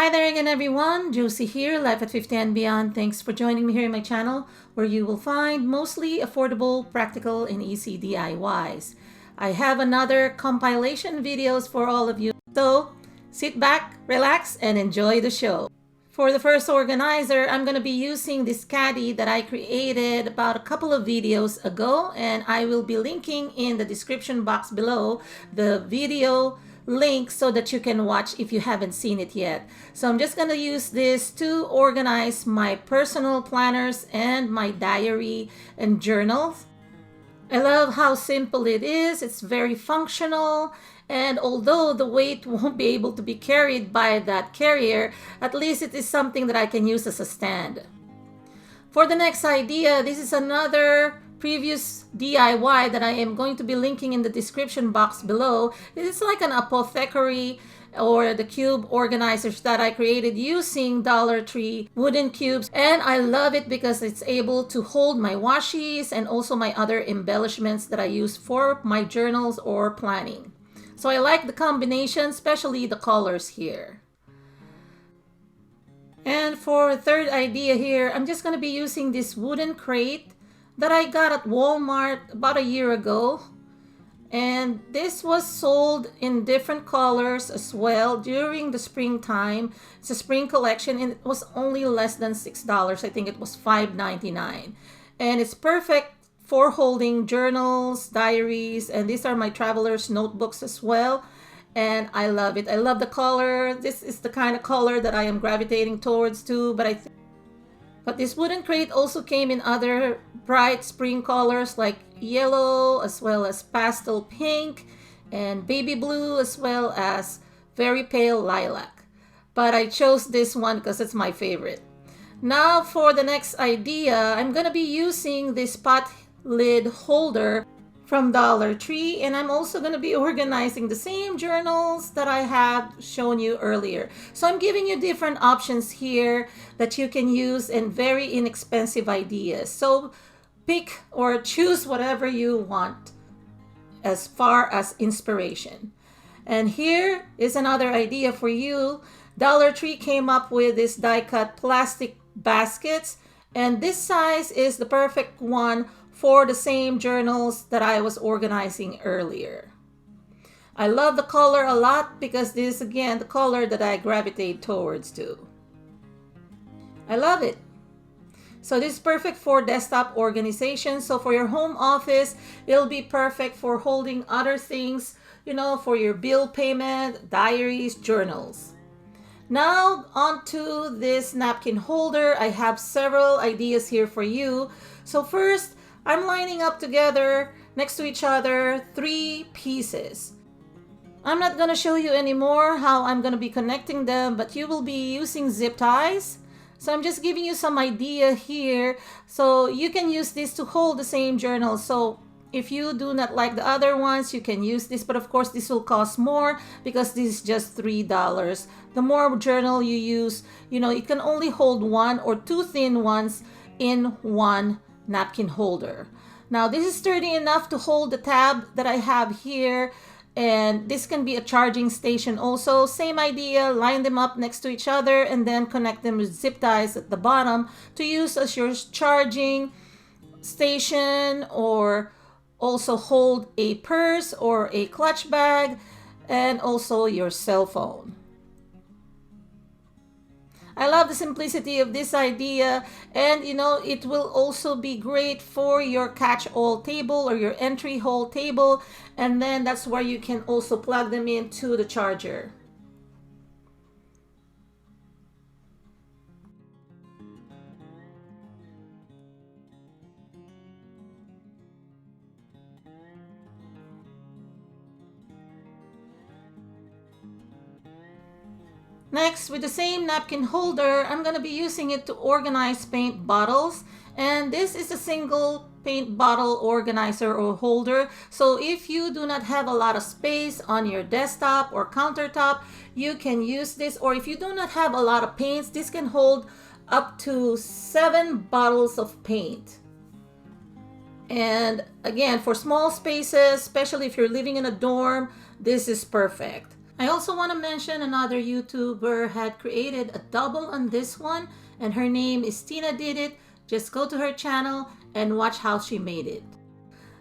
Hi there again everyone, Josie here, Life at 50 and Beyond. Thanks for joining me here in my channel where you will find mostly affordable, practical, and easy DIYs. I have another compilation videos for all of you, so sit back, relax, and enjoy the show. For the first organizer, I'm going to be using this caddy that I created about a couple of videos ago, and I will be linking in the description box below the video link so that you can watch if you haven't seen it yet. So I'm just going to use this to organize my personal planners and my diary and journals. I love how simple it is. It's very functional, and although the weight won't be able to be carried by that carrier, at least it is something that I can use as a stand. For the next idea, this is another previous DIY that I am going to be linking in the description box below. It's like an apothecary or the cube organizers that I created using Dollar Tree wooden cubes, and I love it because it's able to hold my washies and also my other embellishments that I use for my journals or planning. So I like the combination, especially the colors here. And for the third idea here, I'm just going to be using this wooden crate that I got at Walmart about a year ago. And this was sold in different colors as well during the springtime. It's a spring collection and it was only less than $6. I think it was $5.99. And it's perfect for holding journals, diaries, and these are my traveler's notebooks as well. And I love it. I love the color. This is the kind of color that I am gravitating towards too, but this wooden crate also came in other bright spring colors like yellow, as well as pastel pink and baby blue, as well as very pale lilac. But I chose this one because it's my favorite. Now for the next idea, I'm going to be using this pot lid holder from Dollar Tree, and I'm also going to be organizing the same journals that I have shown you earlier. So I'm giving you different options here that you can use and very inexpensive ideas. So pick or choose whatever you want as far as inspiration. And here is another idea for you. Dollar Tree came up with this die-cut plastic baskets, and this size is the perfect one for the same journals that I was organizing earlier. I love the color a lot because this is again the color that I gravitate towards too. I love it. So this is perfect for desktop organization. So for your home office, it'll be perfect for holding other things, you know, for your bill payment, diaries, journals. Now onto this napkin holder. I have several ideas here for you. So first, I'm lining up together next to each other 3 pieces. I'm not going to show you anymore how I'm going to be connecting them, but you will be using zip ties. So I'm just giving you some idea here. So you can use this to hold the same journal. So if you do not like the other ones, you can use this, but of course this will cost more because this is just $3. The more journal you use, you know, it can only hold 1 or 2 thin ones in one napkin holder. Now this is sturdy enough to hold the tab that I have here, and this can be a charging station also. Same idea, line them up next to each other and then connect them with zip ties at the bottom to use as your charging station, or also hold a purse or a clutch bag, and also your cell phone. I love the simplicity of this idea, and you know, it will also be great for your catch-all table or your entry hole table, and then that's where you can also plug them into the charger. Next, with the same napkin holder, I'm going to be using it to organize paint bottles. And this is a single paint bottle organizer or holder. So if you do not have a lot of space on your desktop or countertop, you can use this. Or if you do not have a lot of paints, this can hold up to 7 bottles of paint. And again, for small spaces, especially if you're living in a dorm, this is perfect. I also want to mention another YouTuber had created a double on this one, and her name is Tina Did It. Just go to her channel and watch how she made it.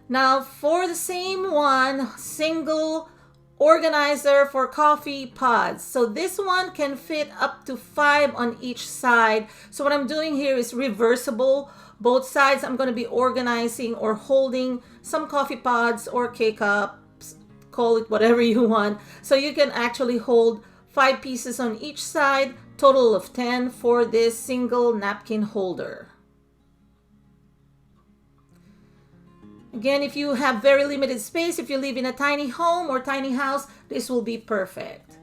Now for the same one, single organizer for coffee pods. So this one can fit up to 5 on each side. So what I'm doing here is reversible. Both sides I'm going to be organizing or holding some coffee pods or K-cups, call it whatever you want. So you can actually hold 5 pieces on each side, total of 10 for this single napkin holder. Again, if you have very limited space, if you live in a tiny home or tiny house, this will be perfect.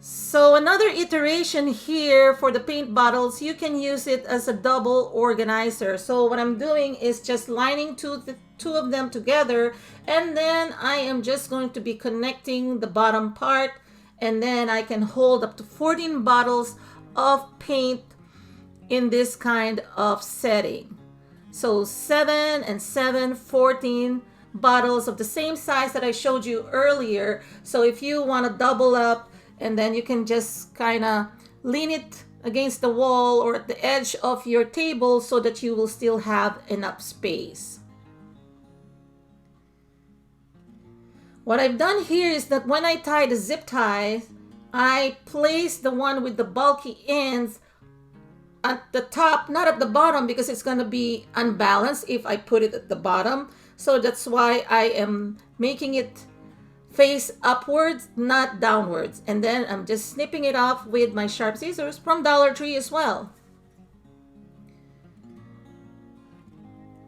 So another iteration here for the paint bottles, you can use it as a double organizer. So what I'm doing is just lining the two of them together, and then I am just going to be connecting the bottom part, and then I can hold up to 14 bottles of paint in this kind of setting. So 7 and 7, 14 bottles of the same size that I showed you earlier. So if you want to double up, and then you can just kind of lean it against the wall or at the edge of your table so that you will still have enough space. What I've done here is that when I tie the zip tie, I place the one with the bulky ends at the top, not at the bottom, because it's going to be unbalanced if I put it at the bottom. So that's why I am making it face upwards, not downwards. And then I'm just snipping it off with my sharp scissors from Dollar Tree as well.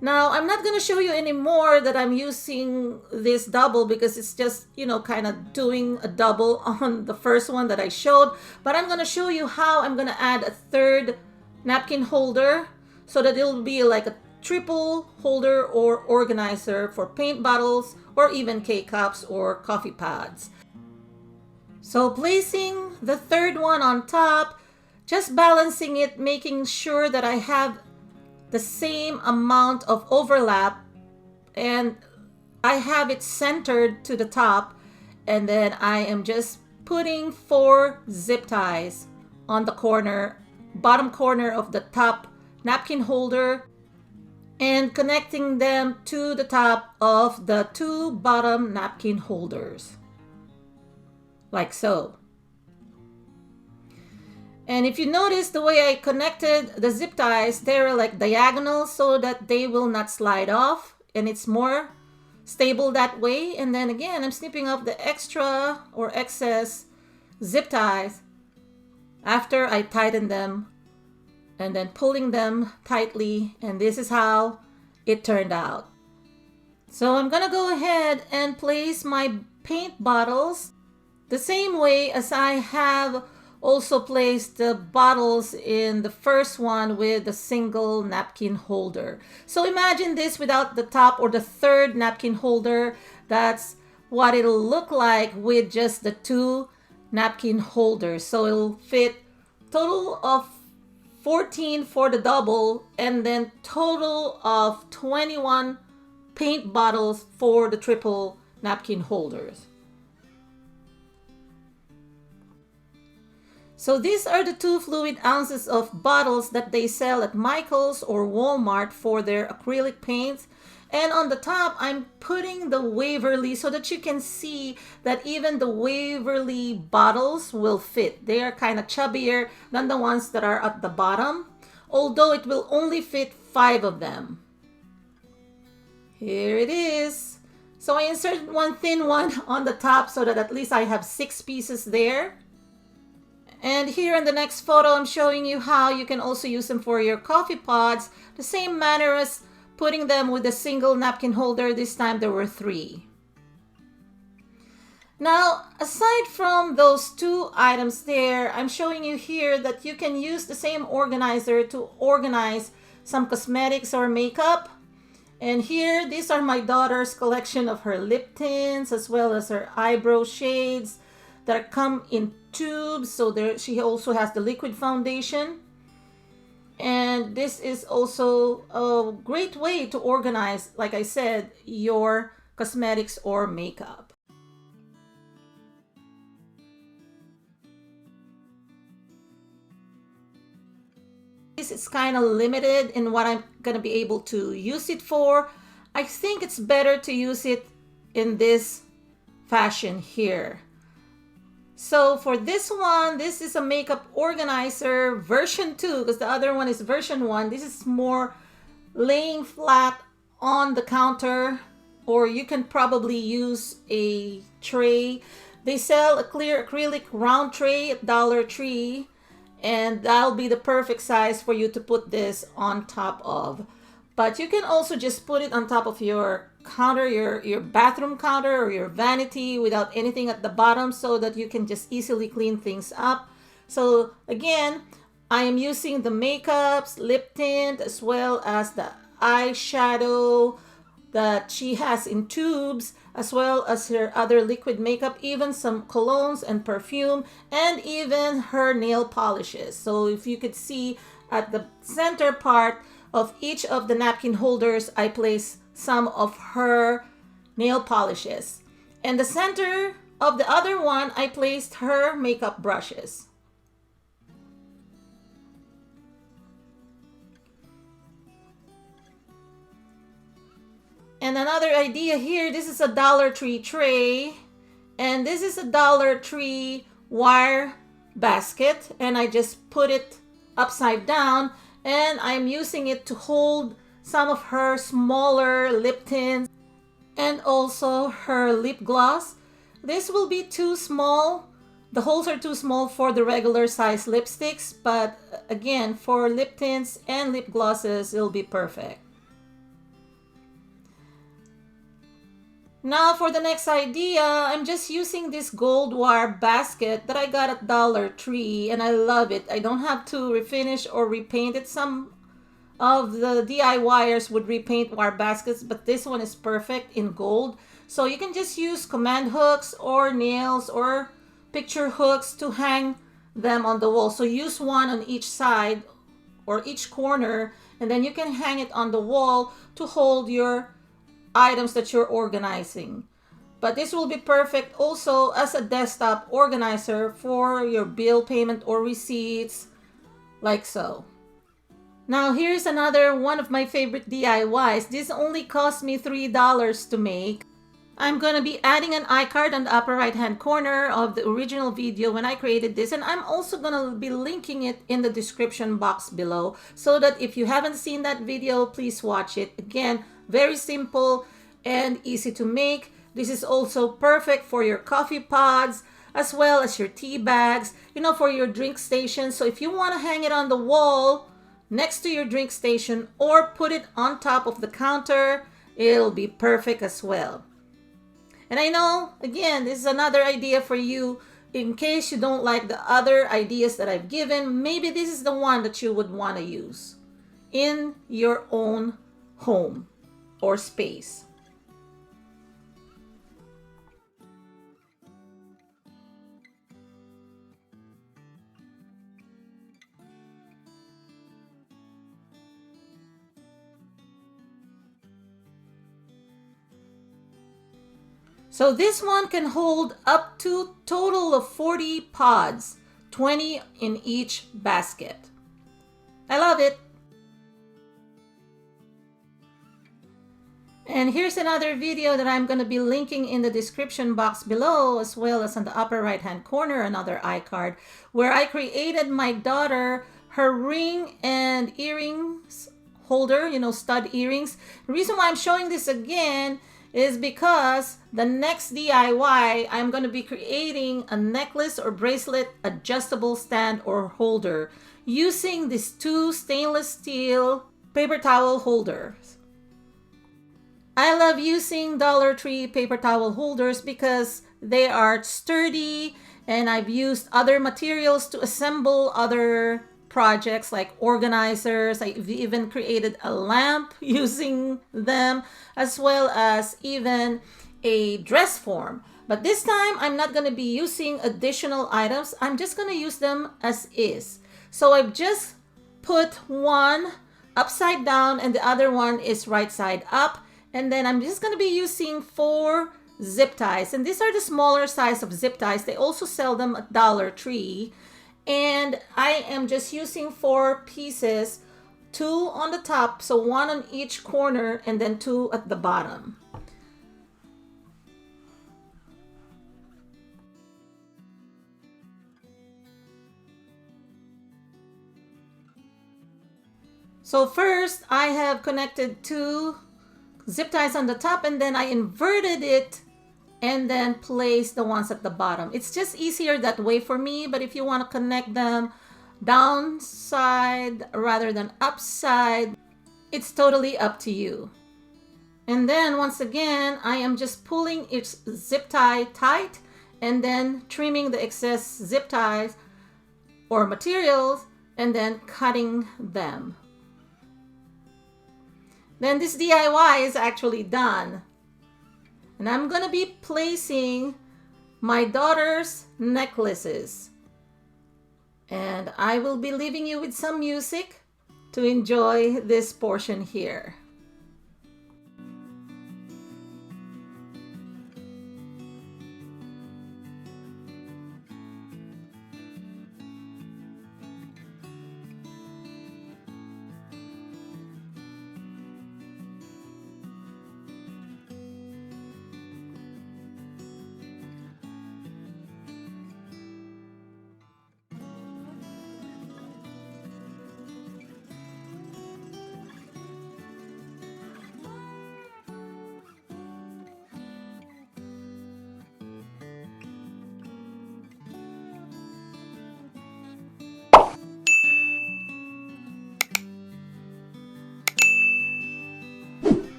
Now I'm not going to show you anymore that I'm using this double, because it's just, you know, kind of doing a double on the first one that I showed. But I'm going to show you how I'm going to add a third napkin holder so that it'll be like a triple holder or organizer for paint bottles or even K-cups or coffee pods. So placing the third one on top, just balancing it, making sure that I have the same amount of overlap, and I have it centered to the top, and then I am just putting 4 zip ties on the corner, bottom corner of the top napkin holder, and connecting them to the top of the 2 bottom napkin holders, like so. And if you notice the way I connected the zip ties, they're like diagonal so that they will not slide off, and it's more stable that way. And then again, I'm snipping off the extra or excess zip ties after I tighten them, and then pulling them tightly, and this is how it turned out. So I'm gonna go ahead and place my paint bottles the same way as I have also placed the bottles in the first one with the single napkin holder. So imagine this without the top or the third napkin holder. That's what it'll look like with just the 2 napkin holders. So it'll fit total of 14 for the double, and then total of 21 paint bottles for the triple napkin holders. So these are the 2 fluid ounces of bottles that they sell at Michael's or Walmart for their acrylic paints. And on the top, I'm putting the Waverly so that you can see that even the Waverly bottles will fit. They are kind of chubbier than the ones that are at the bottom, although it will only fit 5 of them. Here it is. So I inserted one thin one on the top so that at least I have 6 pieces there. And here in the next photo, I'm showing you how you can also use them for your coffee pods, the same manner as putting them with a single napkin holder. This time there were 3. Now, aside from those 2 items there, I'm showing you here that you can use the same organizer to organize some cosmetics or makeup. And here, these are my daughter's collection of her lip tints as well as her eyebrow shades that come in tubes. So there, she also has the liquid foundation. And this is also a great way to organize, like I said, your cosmetics or makeup. space, it's kind of limited in what I'm going to be able to use it for. I think it's better to use it in this fashion here. So for this one, this is a makeup organizer version 2, because the other one is version 1. This is more laying flat on the counter, or you can probably use a tray. They sell a clear acrylic round tray at Dollar Tree, and that'll be the perfect size for you to put this on top of. But you can also just put it on top of your counter, your bathroom counter or your vanity without anything at the bottom, so that you can just easily clean things up. So again, I am using the makeups, lip tint, as well as the eyeshadow that she has in tubes, as well as her other liquid makeup, even some colognes and perfume, and even her nail polishes. So if you could see at the center part of each of the napkin holders, I place some of her nail polishes. And the center of the other one, I placed her makeup brushes. And another idea here, this is a Dollar Tree tray, and this is a Dollar Tree wire basket, and I just put it upside down, and I'm using it to hold some of her smaller lip tints and also her lip gloss. This will be too small. The holes are too small for the regular size lipsticks, but again, for lip tints and lip glosses, it'll be perfect. Now for the next idea, I'm just using this gold wire basket that I got at Dollar Tree, and I love it. I don't have to refinish or repaint it. Some of the DIYers would repaint wire baskets, but this one is perfect in gold. So you can just use command hooks or nails or picture hooks to hang them on the wall. So use one on each side or each corner, and then you can hang it on the wall to hold your items that you're organizing. But this will be perfect also as a desktop organizer for your bill payment or receipts, like so. Now here's another one of my favorite DIYs. This only cost me $3 to make. I'm going to be adding an iCard on the upper right hand corner of the original video when I created this, and I'm also going to be linking it in the description box below, so that if you haven't seen that video, please watch it. Again, very simple and easy to make. This is also perfect for your coffee pods as well as your tea bags, for your drink station. So if you want to hang it on the wall next to your drink station or put it on top of the counter, it'll be perfect as well. And I know, again, this is another idea for you in case you don't like the other ideas that I've given. Maybe this is the one that you would want to use in your own home or space. So this one can hold up to total of 40 pods, 20 in each basket. I love it. And here's another video that I'm going to be linking in the description box below, as well as on the upper right hand corner, another iCard, where I created my daughter her ring and earrings holder, stud earrings. The reason why I'm showing this again is because the next DIY, I'm going to be creating a necklace or bracelet adjustable stand or holder using these two stainless steel paper towel holders. I love using Dollar Tree paper towel holders because they are sturdy, and I've used other materials to assemble other projects like organizers. I've even created a lamp using them, as well as even a dress form. But this time I'm not going to be using additional items. I'm just going to use them as is. So I've just put one upside down and the other one is right side up. And then I'm just going to be using 4 zip ties. And these are the smaller size of zip ties. They also sell them at Dollar Tree. And I am just using 4 pieces, 2 on the top, so 1 on each corner and then 2 at the bottom. So first I have connected 2 zip ties on the top, and then I inverted it and then place the ones at the bottom. It's just easier that way for me, but if you want to connect them downside rather than upside, it's totally up to you. And then once again, I am just pulling each zip tie tight and then trimming the excess zip ties or materials and then cutting them. Then this DIY is actually done. And I'm gonna be placing my daughter's necklaces. And I will be leaving you with some music to enjoy this portion here.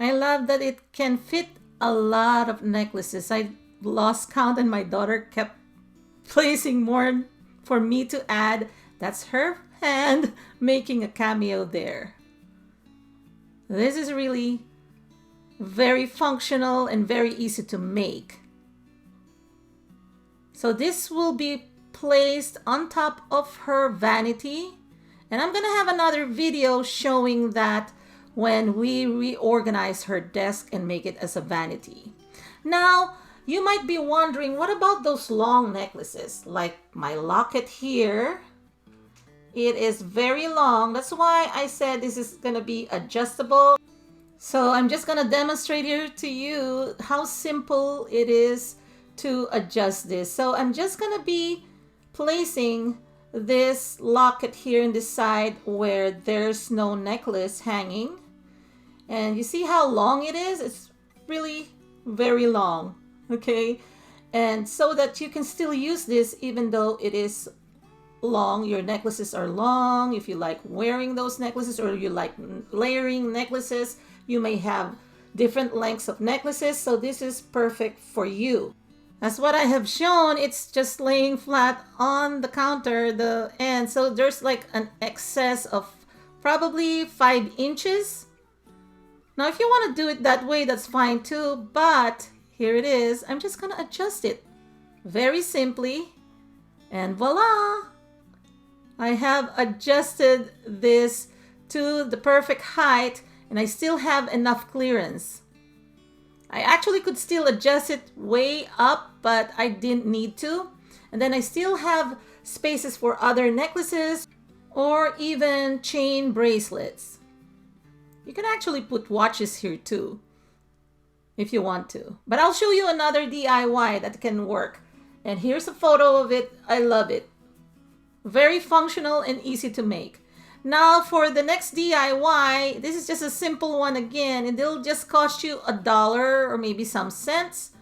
I love that it can fit a lot of necklaces. I lost count and my daughter kept placing more for me to add. That's her hand making a cameo there. This is really very functional and very easy to make. So this will be placed on top of her vanity. And I'm gonna have another video showing that when we reorganize her desk and make it as a vanity. Now, you might be wondering, what about those long necklaces? Like my locket here. It is very long. That's why I said this is gonna be adjustable. So I'm just gonna demonstrate here to you how simple it is to adjust this. So I'm just gonna be placing this locket here in this side where there's no necklace hanging. And you see how long it is? It's really very long, okay? And so that you can still use this even though it is long. Your necklaces are long. If you like wearing those necklaces or you like layering necklaces, you may have different lengths of necklaces. So this is perfect for you. As what I have shown, it's just laying flat on the counter, and so there's like an excess of probably 5 inches. Now, if you want to do it that way, that's fine too, but here it is. I'm just gonna adjust it very simply, and voila! I have adjusted this to the perfect height, and I still have enough clearance. I actually could still adjust it way up, but I didn't need to. And then I still have spaces for other necklaces or even chain bracelets. You can actually put watches here too, if you want to. But I'll show you another DIY that can work. And here's a photo of it. I love it. Very functional and easy to make. Now for the next DIY, this is just a simple one again, and it'll just cost you $1 or maybe some cents.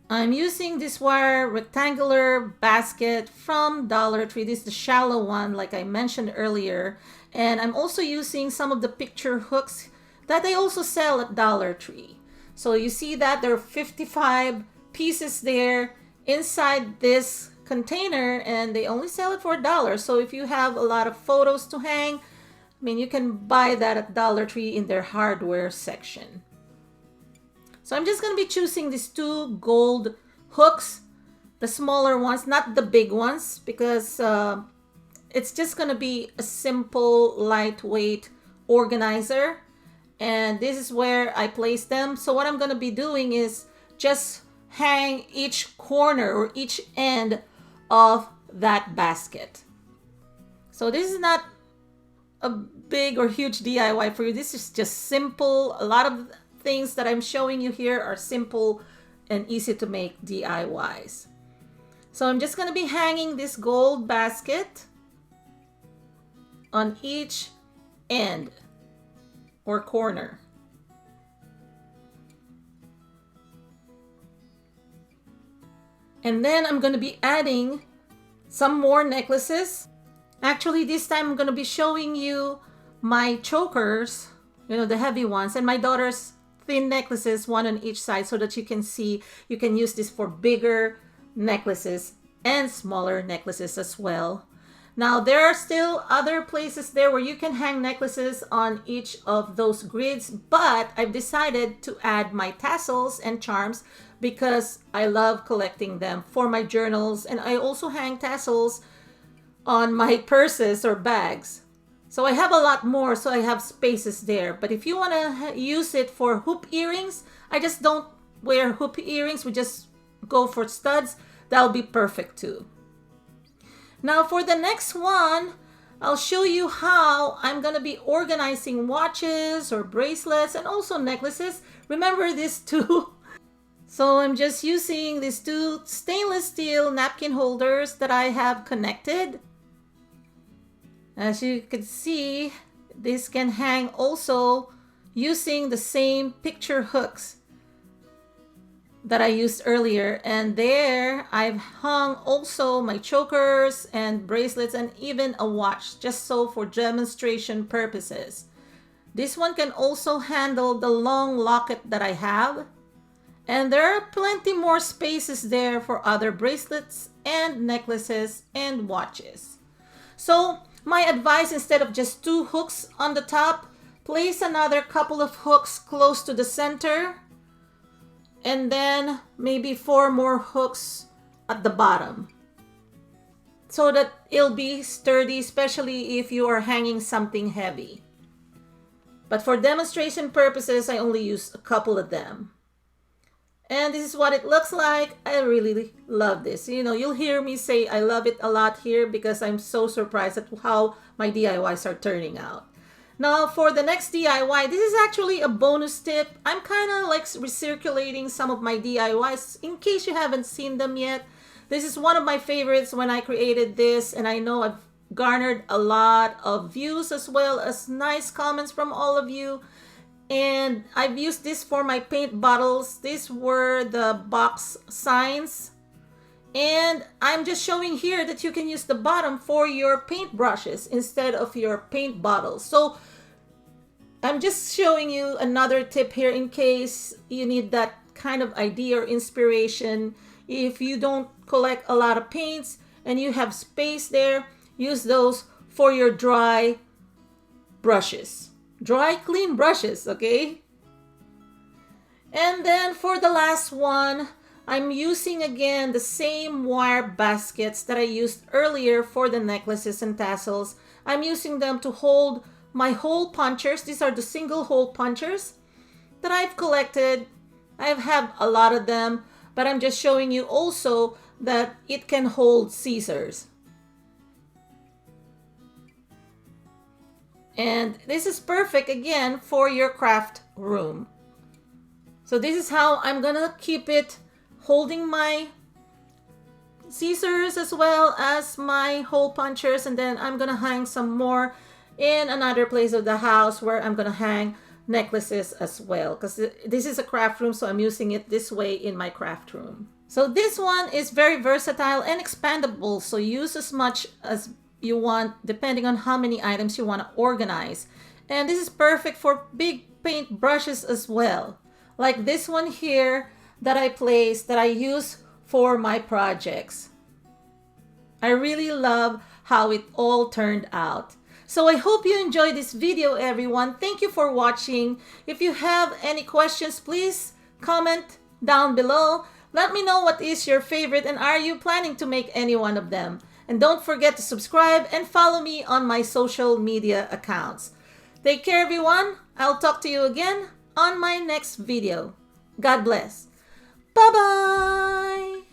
I'm using this wire rectangular basket from Dollar Tree. This is the shallow one like I mentioned earlier. And I'm also using some of the picture hooks that they also sell at Dollar Tree. So you see that there are 55 pieces there inside this container, and they only sell it for $1. So if you have a lot of photos to hang, I mean, you can buy that at Dollar Tree in their hardware section. So I'm just going to be choosing these 2 gold hooks, the smaller ones, not the big ones, because it's just going to be a simple, lightweight organizer. And this is where I place them. So what I'm going to be doing is just hang each corner or each end of that basket. So this is not a big or huge DIY for you. This is just simple. A lot of things that I'm showing you here are simple and easy to make DIYs. So I'm just going to be hanging this gold basket on each end or corner. And then I'm going to be adding some more necklaces. Actually, this time I'm going to be showing you my chokers, you know, the heavy ones, and my daughter's thin necklaces, one on each side, so that you can see you can use this for bigger necklaces and smaller necklaces as well. Now, there are still other places there where you can hang necklaces on each of those grids, but I've decided to add my tassels and charms because I love collecting them for my journals, and I also hang tassels on my purses or bags. So I have a lot more, so I have spaces there. But if you want to use it for hoop earrings, I just don't wear hoop earrings. We just go for studs. That'll be perfect too. Now for the next one, I'll show you how I'm going to be organizing watches or bracelets and also necklaces. Remember these 2? So I'm just using these 2 stainless steel napkin holders that I have connected. As you can see, this can hang also using the same picture hooks that I used earlier. And there I've hung also my chokers and bracelets and even a watch, just so for demonstration purposes. This one can also handle the long locket that I have. And there are plenty more spaces there for other bracelets and necklaces and watches. So my advice, instead of just 2 hooks on the top, place another couple of hooks close to the center, and then maybe 4 more hooks at the bottom, so that it'll be sturdy, especially if you are hanging something heavy. But for demonstration purposes, I only use a couple of them. And this is what it looks like. I really love this. You know, you'll hear me say I love it a lot here because I'm so surprised at how my DIYs are turning out. Now for the next DIY, this is actually a bonus tip. I'm kind of like recirculating some of my DIYs in case you haven't seen them yet. This is one of my favorites when I created this, and I know I've garnered a lot of views as well as nice comments from all of you. And I've used this for my paint bottles. These were the box signs. And I'm just showing here that you can use the bottom for your paint brushes instead of your paint bottles. So I'm just showing you another tip here in case you need that kind of idea or inspiration. If you don't collect a lot of paints and you have space there, use those for your dry brushes. Dry, clean brushes, okay? And then for the last one, I'm using again the same wire baskets that I used earlier for the necklaces and tassels. I'm using them to hold my hole punchers. These are the single hole punchers that I've collected. I have a lot of them, but I'm just showing you also that it can hold scissors. And this is perfect again for your craft room. So this is how I'm gonna keep it, holding my scissors as well as my hole punchers, and then I'm gonna hang some more in another place of the house where I'm gonna hang necklaces as well, because this is a craft room, so I'm using it this way in my craft room. So this one is very versatile and expandable, so use as much as you want, depending on how many items you want to organize. And this is perfect for big paint brushes as well. Like this one here that I placed, that I use for my projects. I really love how it all turned out. So I hope you enjoyed this video, everyone. Thank you for watching. If you have any questions, please comment down below. Let me know what is your favorite and are you planning to make any one of them. And don't forget to subscribe and follow me on my social media accounts. Take care, everyone. I'll talk to you again on my next video. God bless. Bye-bye.